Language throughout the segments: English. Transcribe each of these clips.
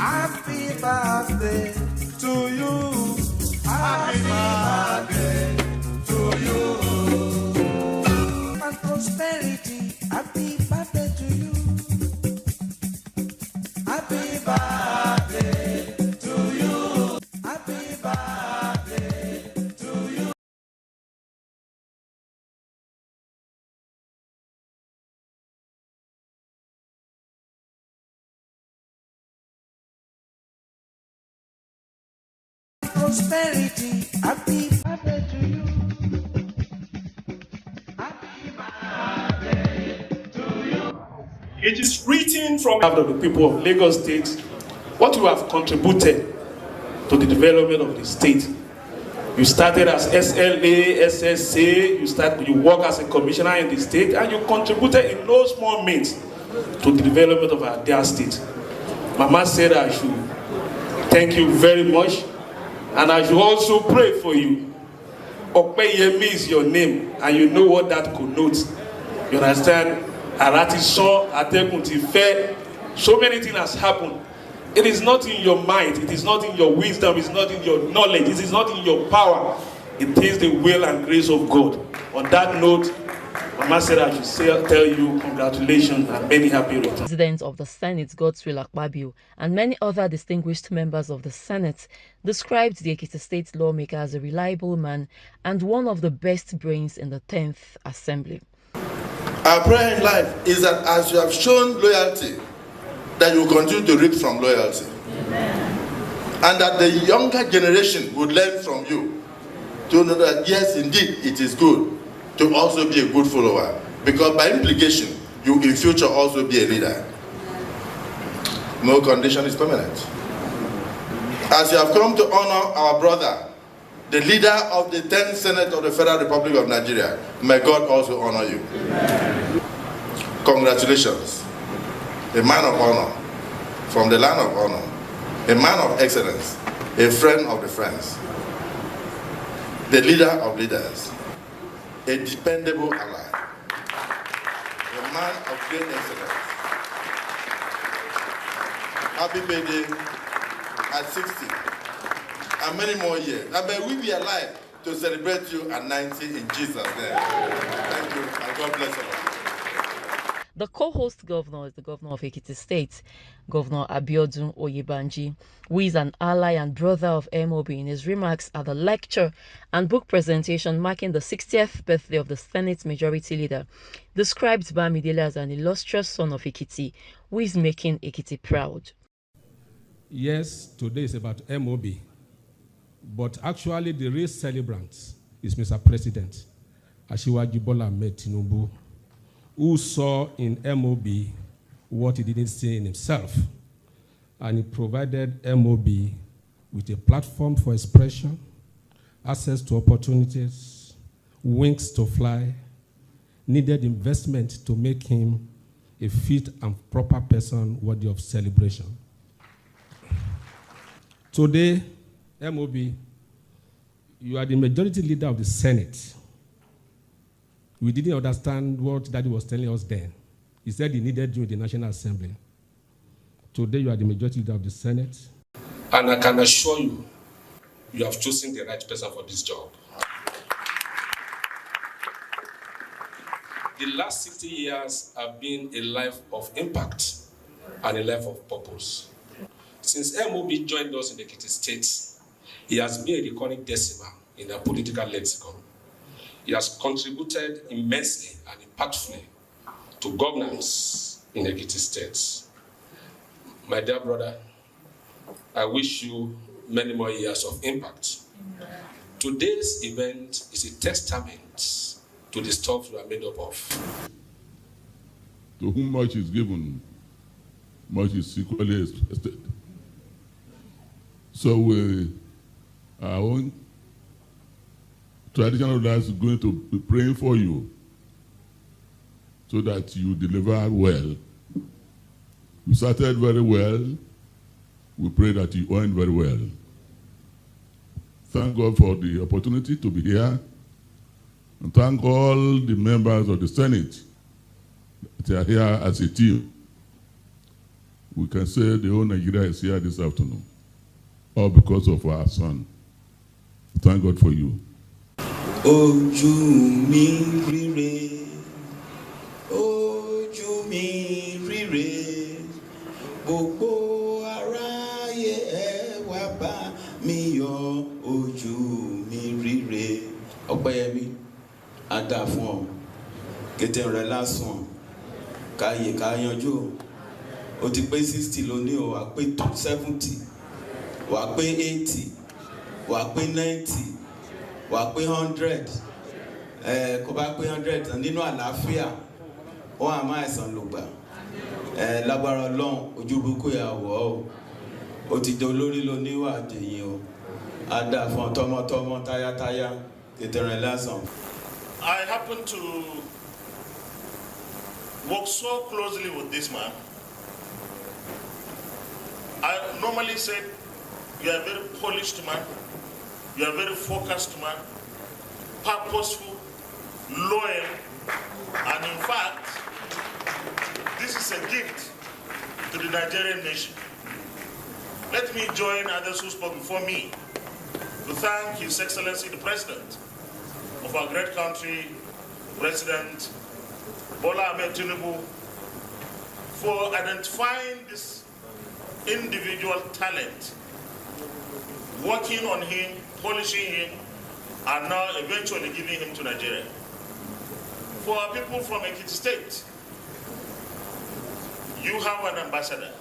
Happy birthday to you. Happy birthday to you. And prosperity. Happy birthday to you. Happy birthday to you. Happy birthday to you. Prosperity, happy birthday to you. Happy birthday to you. It is written from the people of Lagos State what you have contributed to the development of the state. You started as SLA, SSA, you work as a commissioner in the state, and you contributed in no small means to the development of our dear state. Mama said I should thank you very much. And I should also pray for you. Opeyemi is your name, and you know what that connotes. You understand? Aratisan, Atekunti Fe. So many things has happened. It is not in your mind, it is not in your wisdom, it is not in your knowledge, it is not in your power. It is the will and grace of God. On that note, Mama said I should tell you congratulations and many happy returns. President of the Senate, Godswill Akpabio, and many other distinguished members of the Senate described the Ekiti State lawmaker as a reliable man and one of the best brains in the 10th Assembly. Our prayer in life is that as you have shown loyalty, that you will continue to reap from loyalty. Amen. And that the younger generation would learn from you to know that yes, indeed, it is good to also be a good follower, because by implication, you in future also be a leader. No condition is permanent. As you have come to honor our brother, the leader of the 10th Senate of the Federal Republic of Nigeria, may God also honor you. Amen. Congratulations. A man of honor, from the land of honor, a man of excellence, a friend of the friends, the leader of leaders, a dependable ally, a man of great excellence. Happy birthday at 60 and many more years. And may we be alive to celebrate you at 90 in Jesus' name. Thank you, and God bless you. The co-host governor is the governor of Ekiti State, Governor Abiodun Oyebanji, who is an ally and brother of MOB. In his remarks at the lecture and book presentation marking the 60th birthday of the Senate Majority Leader, described Bamidele as an illustrious son of Ekiti, who is making Ekiti proud. Yes, today is about MOB, but actually the real celebrant is Mr. President, Asiwaju Bola Ahmed Tinubu, who saw in MOB what he didn't see in himself. And he provided MOB with a platform for expression, access to opportunities, wings to fly, needed investment to make him a fit and proper person worthy of celebration. Today, MOB, you are the majority leader of the Senate. We didn't understand what Daddy was telling us then. He said he needed you in the National Assembly. Today, you are the majority leader of the Senate. And I can assure you, you have chosen the right person for this job. The last 60 years have been a life of impact and a life of purpose. Since MOB joined us in the Ekiti State, he has been a recurring decimal in our political lexicon. He has contributed immensely and impactfully to governance in Ekiti State. My dear brother, I wish you many more years of impact. Today's event is a testament to the stuff you are made up of. To whom much is given, much is equally expected. So our own traditional leaders are going to be praying for you so that you deliver well. You started very well. We pray that you end very well. Thank God for the opportunity to be here And thank all the members of the Senate that are here as a team. We can say the whole Nigeria is here this afternoon, all because of our son. Thank God for you. Ojú mi rire, ojú mi rire, gbogbo aráyé ẹ wá bá mi yọ̀, ojú mi rire. Opeyemi, a dá fún ọ, kété rẹ lásán, káyè ká yanjú o ti pé 60 lónìí o, wà pé 70, wà pé 80, wà pé 90. Wà pé 100, kó bá pé 100 nínú àlàáfíà wọn àmọ́ àìsàn ló gbà, lágbára Ọlọ́run ojú burúkú yà wọ̀ ó ti di olórí lóníwà dèyìn o, á dà fún tọmọtọmọ táyátáyá tètè rìn lásán. I happen to work so closely with this man. I normally say you are a very polished man. You are a very focused man, purposeful, loyal, and in fact, this is a gift to the Nigerian nation. Let me join others who spoke before me to thank His Excellency the President of our great country, President Bola Ahmed Tinubu, for identifying this individual talent, working on him, polishing him, and now eventually giving him to Nigeria. For our people from Ekiti State, you have an ambassador.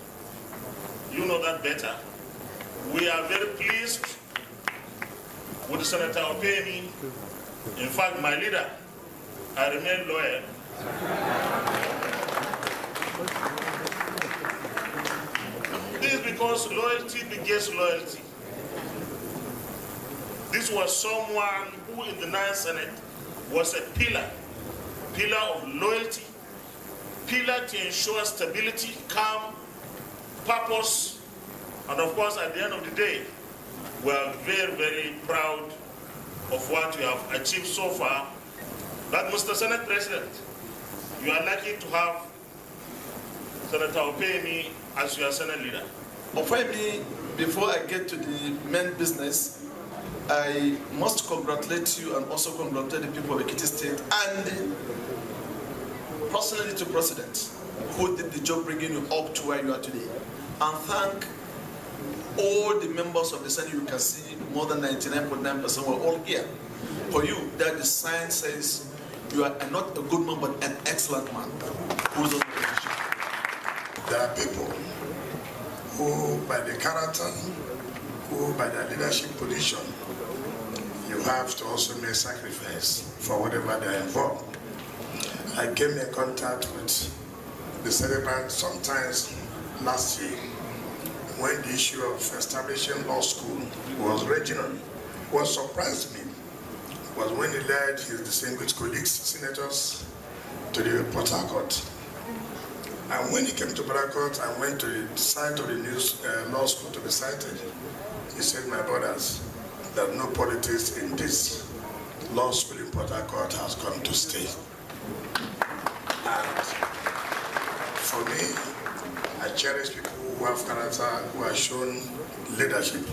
You know that better. We are very pleased with Senator Opeyemi. In fact, my leader, I remain loyal. This is because loyalty begets loyalty. This was someone who in the 9th Senate was a pillar of loyalty, pillar to ensure stability, calm, purpose, and of course at the end of the day, we are very, very proud of what we have achieved so far. But Mr. Senate President, you are lucky to have Senator Opeyemi as your Senate leader. Opeyemi, before I get to the main business, I must congratulate you and also congratulate the people of Ekiti State and personally to President who did the job bringing you up to where you are today. And thank all the members of the Senate. You can see more than 99.9% were all here. For you, that the sign says you are not a good man but an excellent man who is on the position. There are people who, by the character, who, by their leadership position, you have to also make sacrifice for whatever they are involved. I came in contact with the celebrant sometimes last year when the issue of establishing law school was regional. What surprised me was when he led his distinguished colleagues, senators, to the Port Harcourt. And when he came to Port Harcourt and went to the site of the new law school to be cited, he said, my brothers, that no politics in this law school in Port Harcourt has come to stay. And for me, I cherish people who have character, who have shown leadership.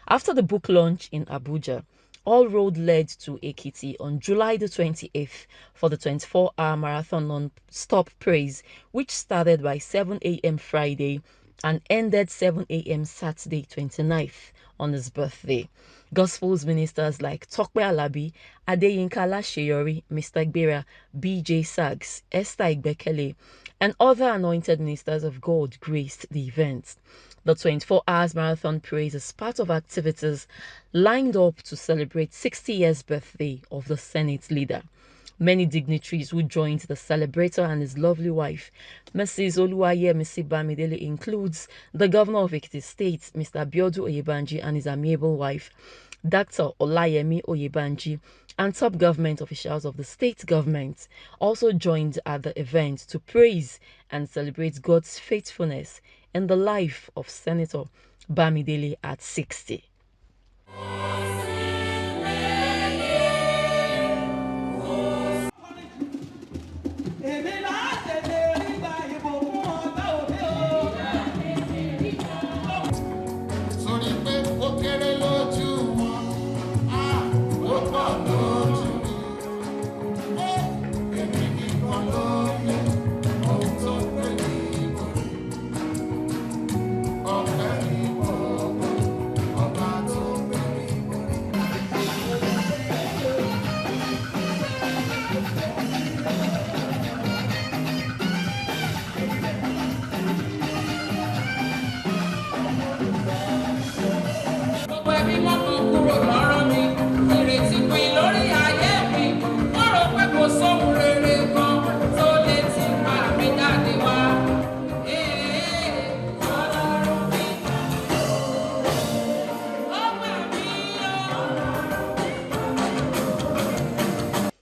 After the book launch in Abuja, all road led to Ekiti on July the 28th for the 24-hour marathon non-stop praise, which started by 7 a.m. Friday and ended 7 a.m. Saturday 29th on his birthday. Gospels ministers like Tokpe Alabi, Adeyinka Lasheyori, Mr. Gbera, BJ Sags, Esther Igbekele, and other anointed ministers of God graced the event. The 24 hours marathon praise is part of activities lined up to celebrate 60 years birthday of the Senate leader. Many dignitaries who joined the celebrator and his lovely wife, Mrs. Opeyemi Bamidele, includes the governor of Ekiti State, Mr. Abiodun Oyebanji, and his amiable wife, Dr. Olayemi Oyebanji, and top government officials of the state government also joined at the event to praise and celebrate God's faithfulness in the life of Senator Bamidele at 60.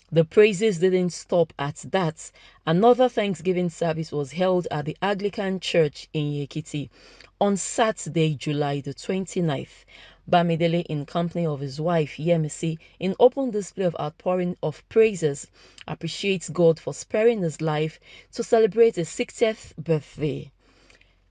The praises didn't stop at that. Another Thanksgiving service was held at the Anglican Church in Ekiti on Saturday, July the 29th. Bamidele, in company of his wife Yemisi, in open display of outpouring of praises, appreciates God for sparing his life to celebrate his 60th birthday.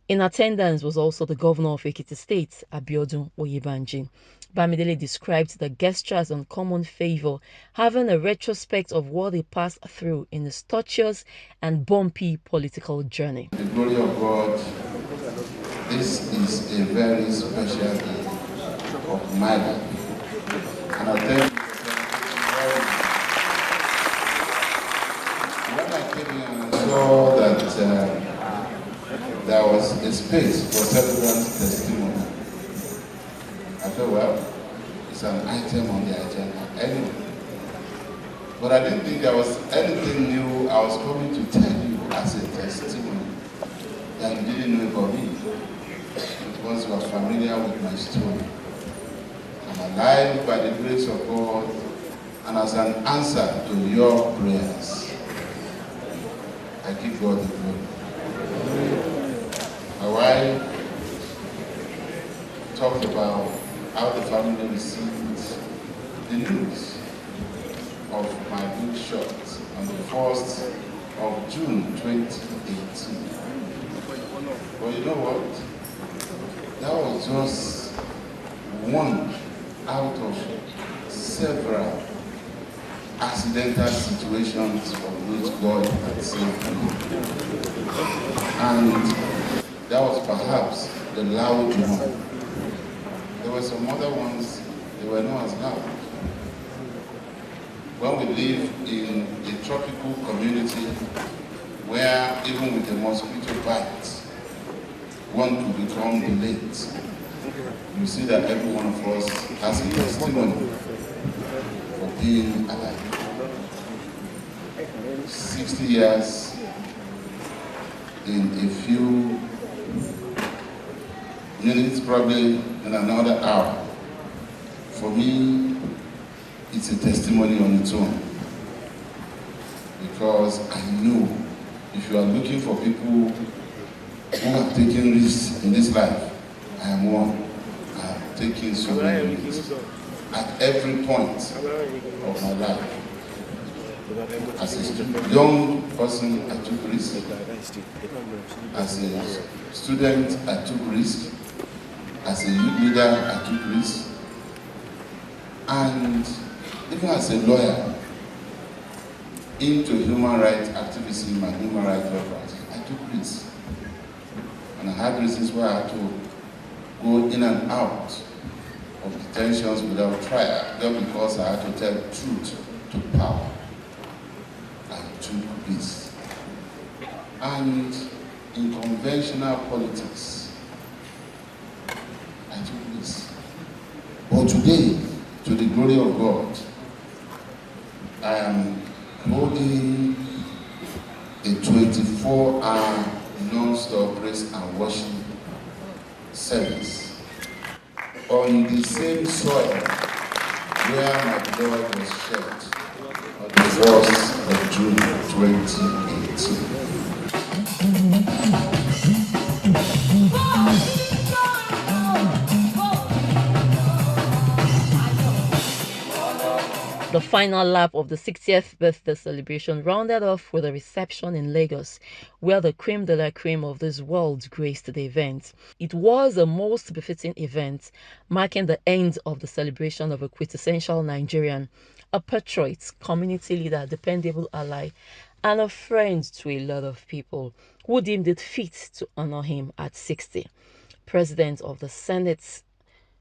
In attendance was also the governor of Ekiti State, Abiodun Oyebanji. Bamidele described the gesture as uncommon favor, having a retrospect of what he passed through in his tortuous and bumpy political journey. The glory of God, this is a very special day of my life. And I tell you, when I came here and saw that there was a space for celebrant testimony, I thought, well, it's an item on the agenda anyway. But I didn't think there was anything new I was coming to tell you as a testimony that you didn't know about me. Because you are familiar with my story. I'm alive by the grace of God and as an answer to your prayers. I give God the glory. My wife talked about how the family received the news of my book shot on the 1st of June 2018. But you know what? That was just one out of several accidental situations from which God had saved me. And that was perhaps the loud one. There were some other ones, they were not as loud. When we live in a tropical community where even with a mosquito bite, one could become late, you see that every one of us has a testimony for being alive. 60 years in a few minutes, probably in another hour. For me, it's a testimony on its own. Because I know if you are looking for people who have taken risks in this life, I am one. I have taken so many risks at every point of my life. As a young person, I took risk. As a student, I took risk. As a youth leader, I took risk. And even as a lawyer, into human rights activism and human rights practice, I took risks. And I had reasons why I had to go in and out of detentions without trial, just because I had to tell truth to power. I took risks. And in conventional politics, I took risks. But today, to the glory of God, I am holding a 24-hour non-stop praise and worship service on the same soil where my blood was shed on the 1st of June 2018. The final lap of the 60th birthday celebration rounded off with a reception in Lagos, where the creme de la creme of this world graced the event. It was a most befitting event, marking the end of the celebration of a quintessential Nigerian, a patriot, community leader, dependable ally, and a friend to a lot of people who deemed it fit to honor him at 60. President of the Senate,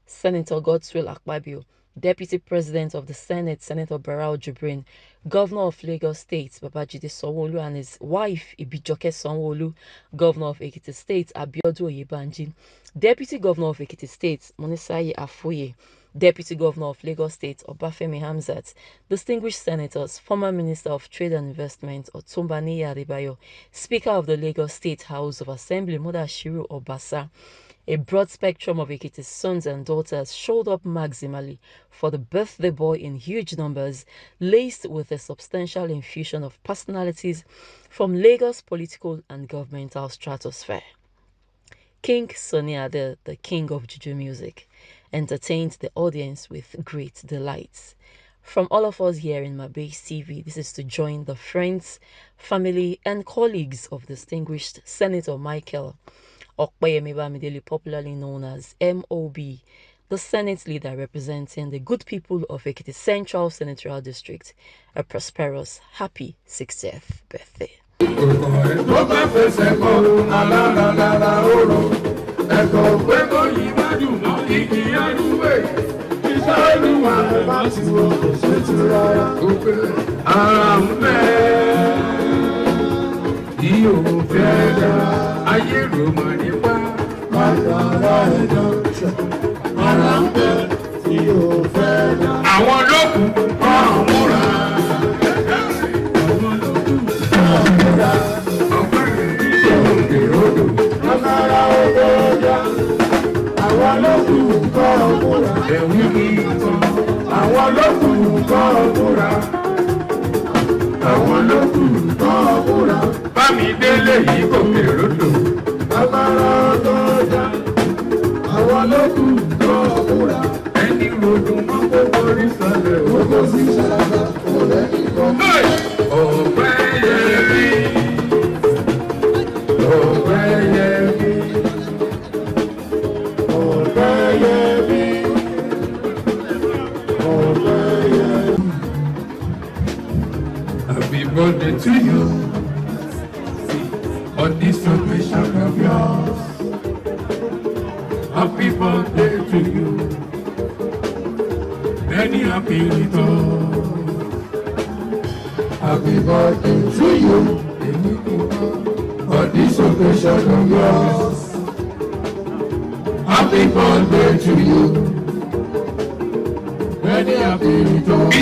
Senator Godswill Akpabio, Deputy President of the Senate, Senator Barau Jibrin, Governor of Lagos State, Babajide Sanwo-Olu, and his wife, Ibijoke Sanwo-Olu, Governor of Ekiti State, Abiodun Oyebanji, Deputy Governor of Ekiti State, Monisayi Afoye, Deputy Governor of Lagos State, Obafemi Hamzat, distinguished senators, former Minister of Trade and Investment, Otunbani Adebayo, Speaker of the Lagos State House of Assembly, Mudashiru Obasa. A broad spectrum of Ekiti's sons and daughters showed up maximally for the birthday boy in huge numbers, laced with a substantial infusion of personalities from Lagos' political and governmental stratosphere. King Sunny Ade, the king of Juju music, entertained the audience with great delights. From all of us here in Mabase TV, this is to join the friends, family, and colleagues of distinguished Senator Michael Opeyemi Bamidele, popularly known as MOB, the Senate leader representing the good people of Ekiti Central Senatorial District, a prosperous, happy 60th birthday. Àwọn olókùn ọ̀hún múra. Bámidélé yìí kò kéré lò. Agbára ọgọ́jà. Àwọn olókùn kọ́ múra. Ẹni ròdùn mọ́ kó borí sọlẹ̀. Owó sí ṣàlàyé kò lẹ́yìn kan. Opeyemi. Opeyemi. Opeyemi. Opeyemi. Happy birthday to you. On this occasion of yours, happy birthday to you. Many happy returns. Happy birthday to you. On this occasion of yours, happy birthday to you. Many happy returns.